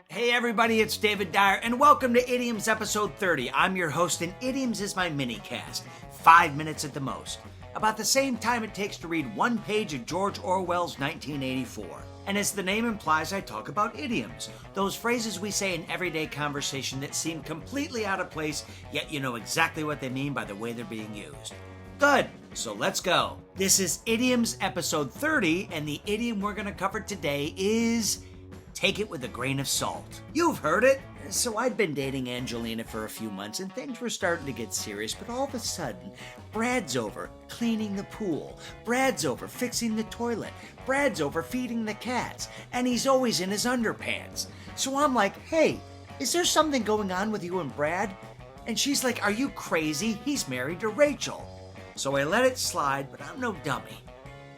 Hey everybody, it's David Dyer, and welcome to Idioms episode 30. I'm your host, and Idioms is my mini-cast, 5 minutes at the most. About the same time it takes to read one page of George Orwell's 1984. And as the name implies, I talk about idioms, those phrases we say in everyday conversation that seem completely out of place, yet you know exactly what they mean by the way they're being used. Good, so let's go. This is Idioms episode 30, and the idiom we're going to cover today is take it with a grain of salt. You've heard it. So I'd been dating Angelina for a few months and things were starting to get serious, but all of a sudden, Brad's over cleaning the pool, Brad's over fixing the toilet, Brad's over feeding the cats, and he's always in his underpants. So I'm like, hey, is there something going on with you and Brad? And she's like, are you crazy? He's married to Rachel. So I let it slide, but I'm no dummy.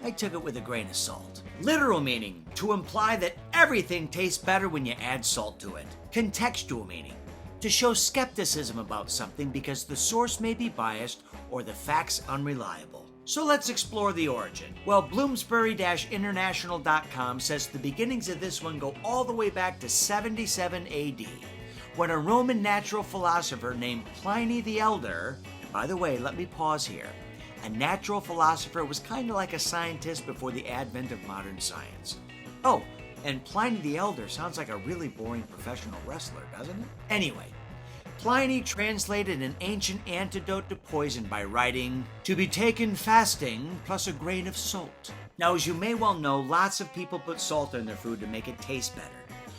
I took it with a grain of salt. Literal meaning, to imply that everything tastes better when you add salt to it. Contextual meaning, to show skepticism about something because the source may be biased or the facts unreliable. So let's explore the origin. Well, Bloomsbury-International.com says the beginnings of this one go all the way back to 77 AD, when a Roman natural philosopher named Pliny the Elder, and by the way, let me pause here, a natural philosopher was kind of like a scientist before the advent of modern science. Oh, and Pliny the Elder sounds like a really boring professional wrestler, doesn't it? Anyway, Pliny translated an ancient antidote to poison by writing, "To be taken fasting plus a grain of salt." Now, as you may well know, lots of people put salt in their food to make it taste better.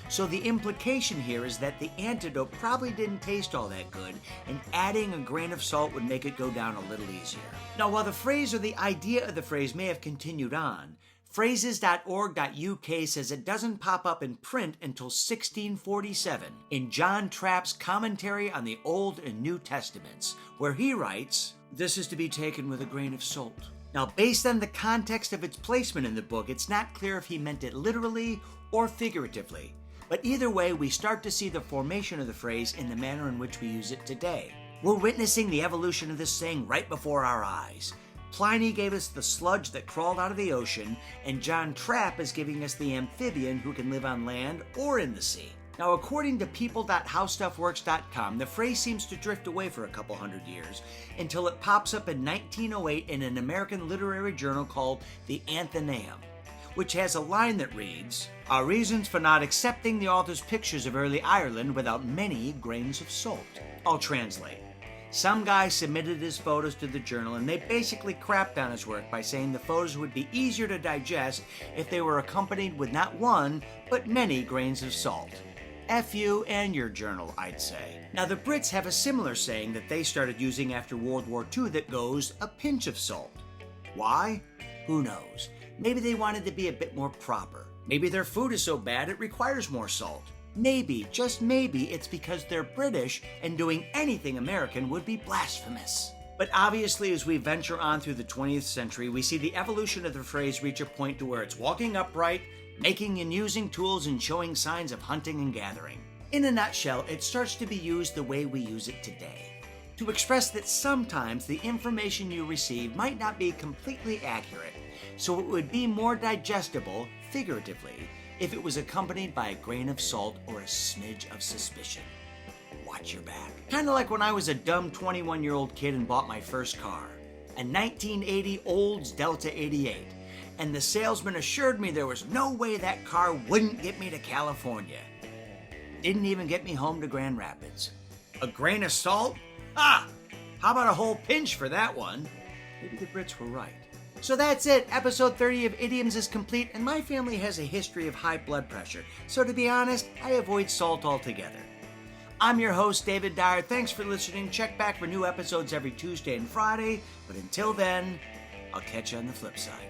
So the implication here is that the antidote probably didn't taste all that good, and adding a grain of salt would make it go down a little easier. Now, while the phrase or the idea of the phrase may have continued on, phrases.org.uk says it doesn't pop up in print until 1647 in John Trapp's commentary on the Old and New Testaments, where he writes, "This is to be taken with a grain of salt." Now, based on the context of its placement in the book, it's not clear if he meant it literally or figuratively. But either way, we start to see the formation of the phrase in the manner in which we use it today. We're witnessing the evolution of this saying right before our eyes. Pliny gave us the sludge that crawled out of the ocean, and John Trapp is giving us the amphibian who can live on land or in the sea. Now, according to people.howstuffworks.com, the phrase seems to drift away for a couple hundred years until it pops up in 1908 in an American literary journal called The Athenaeum, which has a line that reads, "Our reasons for not accepting the author's pictures of early Ireland without many grains of salt." I'll translate. Some guy submitted his photos to the journal and they basically crapped on his work by saying the photos would be easier to digest if they were accompanied with not one, but many grains of salt. F you and your journal, I'd say. Now, the Brits have a similar saying that they started using after World War II that goes, "a pinch of salt." Why? Who knows? Maybe they wanted to be a bit more proper. Maybe their food is so bad it requires more salt. Maybe, just maybe, it's because they're British and doing anything American would be blasphemous. But obviously, as we venture on through the 20th century, we see the evolution of the phrase reach a point to where it's walking upright, making and using tools, and showing signs of hunting and gathering. In a nutshell, it starts to be used the way we use it today, to express that sometimes the information you receive might not be completely accurate, so it would be more digestible, figuratively, if it was accompanied by a grain of salt or a smidge of suspicion. Watch your back. Kind of like when I was a dumb 21-year-old kid and bought my first car, a 1980 Olds Delta 88, and the salesman assured me there was no way that car wouldn't get me to California. Didn't even get me home to Grand Rapids. A grain of salt? Ah! How about a whole pinch for that one? Maybe the Brits were right. So that's it. Episode 30 of Idioms is complete, and my family has a history of high blood pressure, so to be honest, I avoid salt altogether. I'm your host, David Dyer. Thanks for listening. Check back for new episodes every Tuesday and Friday, but until then, I'll catch you on the flip side.